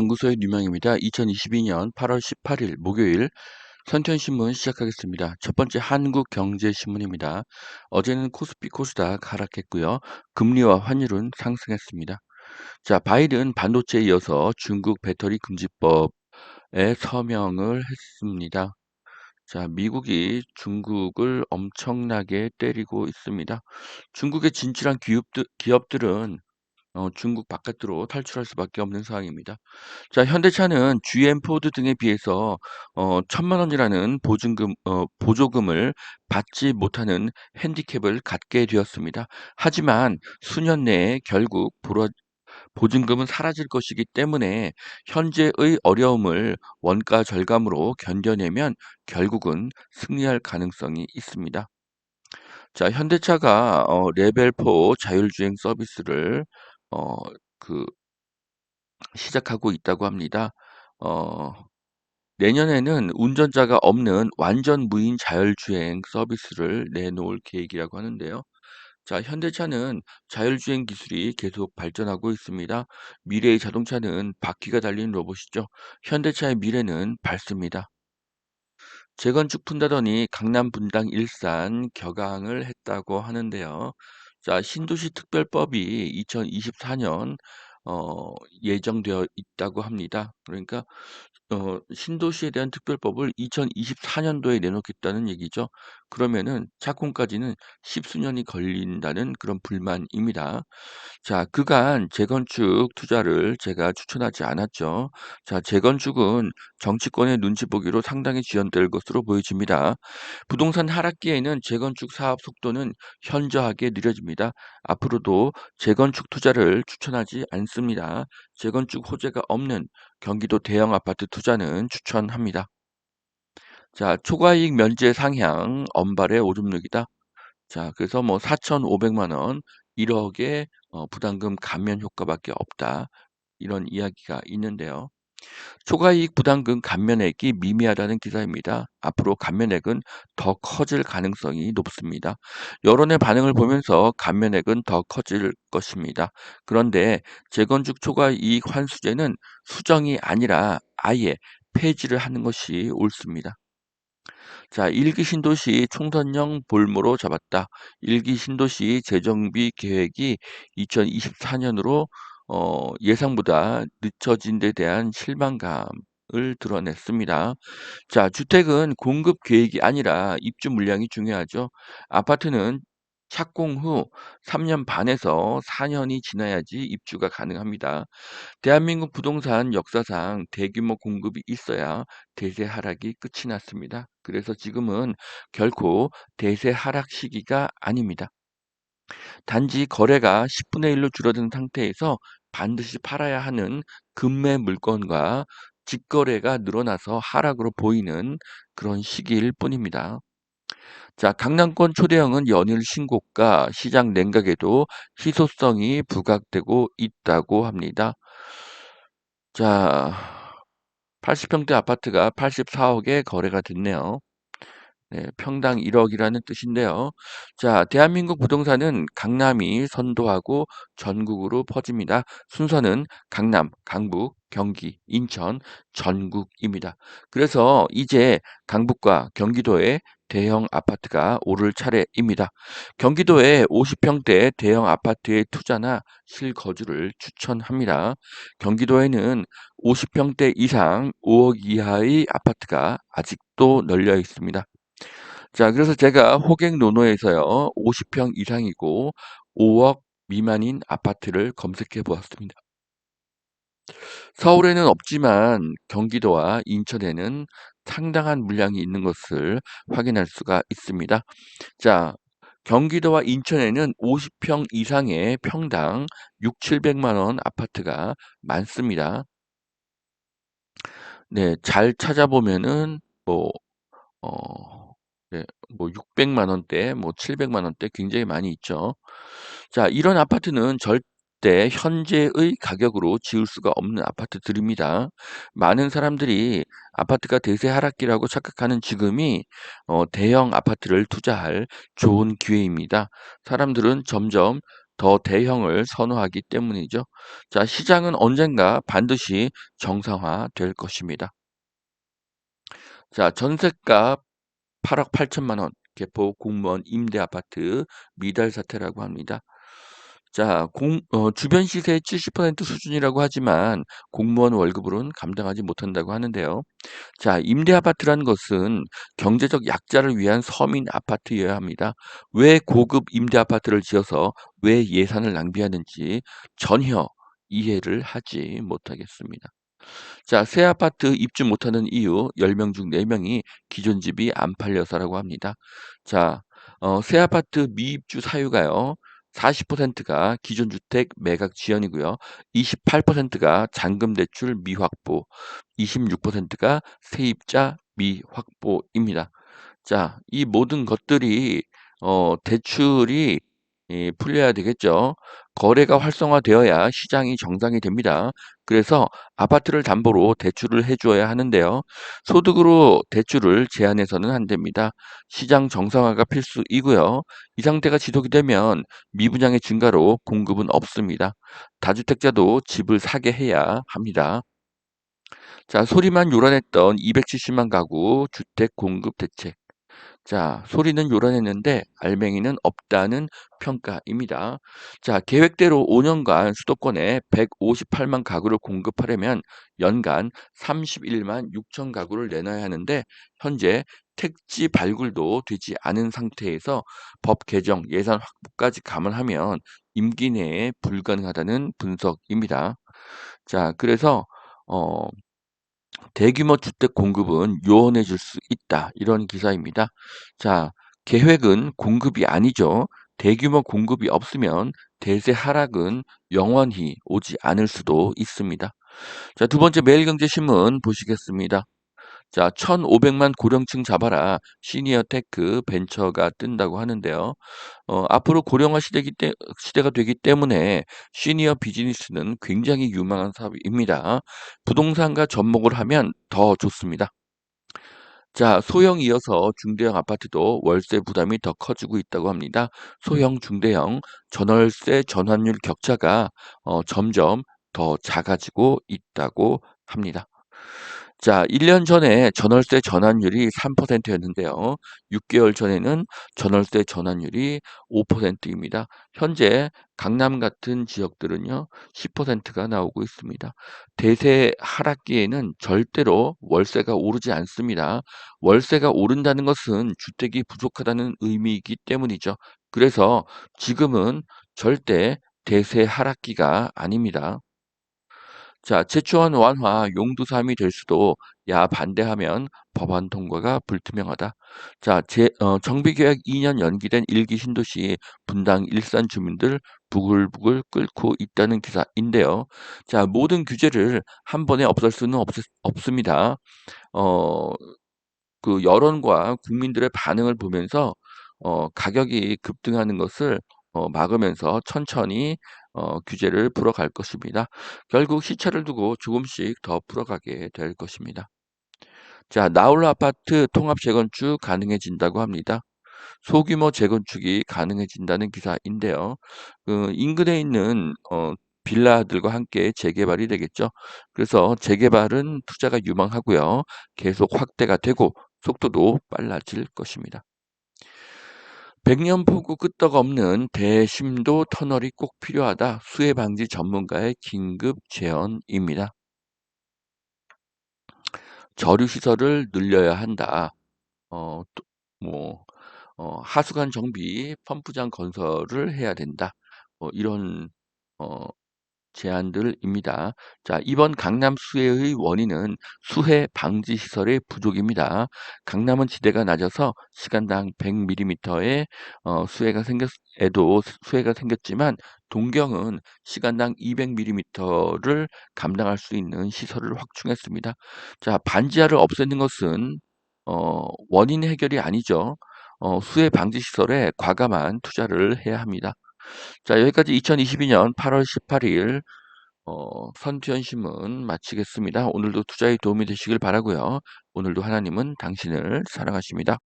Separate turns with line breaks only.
연구소의 뉴명입니다. 2022년 8월 18일 목요일 선천신문 시작하겠습니다. 첫 번째 한국경제신문입니다. 어제는 코스피 코스닥 하락했고요. 금리와 환율은 상승했습니다. 자, 바이든 반도체에 이어서 중국 배터리 금지법에 서명을 했습니다. 자, 미국이 중국을 엄청나게 때리고 있습니다. 중국의 진출한 기업들은 중국 바깥으로 탈출할 수밖에 없는 상황입니다. 자, 현대차는 GM 포드 등에 비해서 1,000만 원이라는 보조금을 받지 못하는 핸디캡을 갖게 되었습니다. 하지만 수년 내에 결국 보증금은 사라질 것이기 때문에 현재의 어려움을 원가 절감으로 견뎌내면 결국은 승리할 가능성이 있습니다. 자, 현대차가 레벨 4 자율주행 서비스를 어, 그 시작하고 있다고 합니다. 어, 내년에는 운전자가 없는 완전 무인 자율주행 서비스를 내놓을 계획이라고 하는데요. 자, 현대차는 자율주행 기술이 계속 발전하고 있습니다. 미래의 자동차는 바퀴가 달린 로봇이죠. 현대차의 미래는 밝습니다. 재건축 푼다더니 강남, 분당, 일산 격앙을 했다고 하는데요. 자, 신도시 특별법이 2024년 예정되어 있다고 합니다. 그러니까 신도시에 대한 특별법을 2024년도에 내놓겠다는 얘기죠. 그러면은 착공까지는 십수년이 걸린다는 그런 불만입니다. 자, 그간 재건축 투자를 제가 추천하지 않았죠. 자, 재건축은 정치권의 눈치 보기로 상당히 지연될 것으로 보여집니다. 부동산 하락기에는 재건축 사업 속도는 현저하게 느려집니다. 앞으로도 재건축 투자를 추천하지 않습니다. 재건축 호재가 없는 경기도 대형 아파트 투자는 추천합니다. 자, 초과이익 면제 상향 엄발의 오줌누기다. 자, 그래서 뭐 4,500만 원, 1억의 부담금 감면 효과밖에 없다. 이런 이야기가 있는데요. 초과이익 부담금 감면액이 미미하다는 기사입니다. 앞으로 감면액은 더 커질 가능성이 높습니다. 여론의 반응을 보면서 감면액은 더 커질 것입니다. 그런데 재건축 초과이익 환수제는 수정이 아니라 아예 폐지를 하는 것이 옳습니다. 자, 일기 신도시 총선용 볼모로 잡았다. 일기 신도시 재정비 계획이 2024년으로 예상보다 늦춰진 데 대한 실망감을 드러냈습니다. 자, 주택은 공급 계획이 아니라 입주 물량이 중요하죠. 아파트는 착공 후 3년 반에서 4년이 지나야지 입주가 가능합니다. 대한민국 부동산 역사상 대규모 공급이 있어야 대세 하락이 끝이 났습니다. 그래서 지금은 결코 대세 하락 시기가 아닙니다. 단지 거래가 10분의 1로 줄어든 상태에서 반드시 팔아야 하는 급매 물건과 직거래가 늘어나서 하락으로 보이는 그런 시기일 뿐입니다. 자, 강남권 초대형은 연일 신고가, 시장 냉각에도 희소성이 부각되고 있다고 합니다. 자, 80평대 아파트가 84억에 거래가 됐네요. 네, 평당 1억이라는 뜻인데요. 자, 대한민국 부동산은 강남이 선도하고 전국으로 퍼집니다. 순서는 강남, 강북, 경기, 인천, 전국입니다. 그래서 이제 강북과 경기도에 대형 아파트가 오를 차례입니다. 경기도에 50평대 대형 아파트의 투자나 실거주를 추천합니다. 경기도에는 50평대 이상 5억 이하의 아파트가 아직도 널려 있습니다. 자, 그래서 제가 호갱노노에서요, 50평 이상이고 5억 미만인 아파트를 검색해 보았습니다. 서울에는 없지만 경기도와 인천에는 상당한 물량이 있는 것을 확인할 수가 있습니다. 자, 경기도와 인천에는 50평 이상의 평당 6, 700만 원 아파트가 많습니다. 네, 잘 찾아보면은 뭐 네, 뭐 600만 원대, 뭐 700만 원대 굉장히 많이 있죠. 자, 이런 아파트는 절대 현재의 가격으로 지을 수가 없는 아파트들입니다. 많은 사람들이 아파트가 대세 하락기라고 착각하는 지금이 대형 아파트를 투자할 좋은 기회입니다. 사람들은 점점 더 대형을 선호하기 때문이죠. 자, 시장은 언젠가 반드시 정상화될 것입니다. 자, 전셋값 8억 8천만 원, 개포 공무원 임대 아파트 미달 사태라고 합니다. 자, 주변 시세의 70% 수준이라고 하지만 공무원 월급으로는 감당하지 못한다고 하는데요. 자, 임대 아파트라는 것은 경제적 약자를 위한 서민 아파트여야 합니다. 왜 고급 임대 아파트를 지어서 왜 예산을 낭비하는지 전혀 이해를 하지 못하겠습니다. 자, 새 아파트 입주 못하는 이유 10명 중 4명이 기존 집이 안 팔려서라고 합니다. 자, 새 아파트 미입주 사유가요. 40%가 기존 주택 매각 지연이고요. 28%가 잔금 대출 미확보, 26%가 세입자 미확보입니다. 자, 이 모든 것들이 대출이 풀려야 되겠죠. 거래가 활성화되어야 시장이 정상이 됩니다. 그래서 아파트를 담보로 대출을 해 주어야 하는데요. 소득으로 대출을 제한해서는 안 됩니다. 시장 정상화가 필수이고요. 이 상태가 지속이 되면 미분양의 증가로 공급은 없습니다. 다주택자도 집을 사게 해야 합니다. 자, 소리만 요란했던 270만 가구 주택 공급 대책. 자, 소리는 요란했는데 알맹이는 없다는 평가입니다. 자, 계획대로 5년간 수도권에 158만 가구를 공급하려면 연간 31만 6천 가구를 내놔야 하는데 현재 택지 발굴도 되지 않은 상태에서 법 개정 예산 확보까지 감안하면 임기 내에 불가능하다는 분석입니다. 자, 그래서 어, 대규모 주택 공급은 요원해질 수 있다. 이런 기사입니다. 자, 계획은 공급이 아니죠. 대규모 공급이 없으면 대세 하락은 영원히 오지 않을 수도 있습니다. 자, 두 번째 매일경제신문 보시겠습니다. 자, 1,500만 고령층 잡아라. 시니어 테크 벤처가 뜬다고 하는데요. 앞으로 고령화 시대가 되기 때문에 시니어 비즈니스는 굉장히 유망한 사업입니다. 부동산과 접목을 하면 더 좋습니다. 자, 소형 이어서 중대형 아파트도 월세 부담이 더 커지고 있다고 합니다. 소형, 중대형 전월세 전환율 격차가 점점 더 작아지고 있다고 합니다. 자, 1년 전에 전월세 전환율이 3%였는데요. 6개월 전에는 전월세 전환율이 5%입니다. 현재 강남 같은 지역들은요, 10%가 나오고 있습니다. 대세 하락기에는 절대로 월세가 오르지 않습니다. 월세가 오른다는 것은 주택이 부족하다는 의미이기 때문이죠. 그래서 지금은 절대 대세 하락기가 아닙니다. 자, 제초안 완화 용두삼이 될 수도 야 반대하면 법안 통과가 불투명하다. 자, 정비계약 2년 연기된 일기 신도시 분당 일산 주민들 부글부글 끓고 있다는 기사인데요. 자, 모든 규제를 한 번에 없앨 수는 없습니다. 어, 그 여론과 국민들의 반응을 보면서 가격이 급등하는 것을 막으면서 천천히 규제를 풀어갈 것입니다. 결국 시차를 두고 조금씩 더 풀어가게 될 것입니다. 자, 나홀로 아파트 통합 재건축 가능해진다고 합니다. 소규모 재건축이 가능해진다는 기사인데요. 그 인근에 있는 빌라들과 함께 재개발이 되겠죠. 그래서 재개발은 투자가 유망하고요. 계속 확대가 되고 속도도 빨라질 것입니다. 백년포구 끄떡없는 대심도 터널이 꼭 필요하다. 수해 방지 전문가의 긴급 제언입니다. 저류 시설을 늘려야 한다. 또 뭐 하수관 정비, 펌프장 건설을 해야 된다. 이런 어 제안들입니다. 자, 이번 강남 수해의 원인은 수해 방지 시설의 부족입니다. 강남은 지대가 낮아서 시간당 100mm의 수해가 생겼지만 동경은 시간당 200mm를 감당할 수 있는 시설을 확충했습니다. 자, 반지하를 없애는 것은 원인 해결이 아니죠. 수해 방지 시설에 과감한 투자를 해야 합니다. 자, 여기까지 2022년 8월 18일 선투현 신문 마치겠습니다. 오늘도 투자에 도움이 되시길 바라고요. 오늘도 하나님은 당신을 사랑하십니다.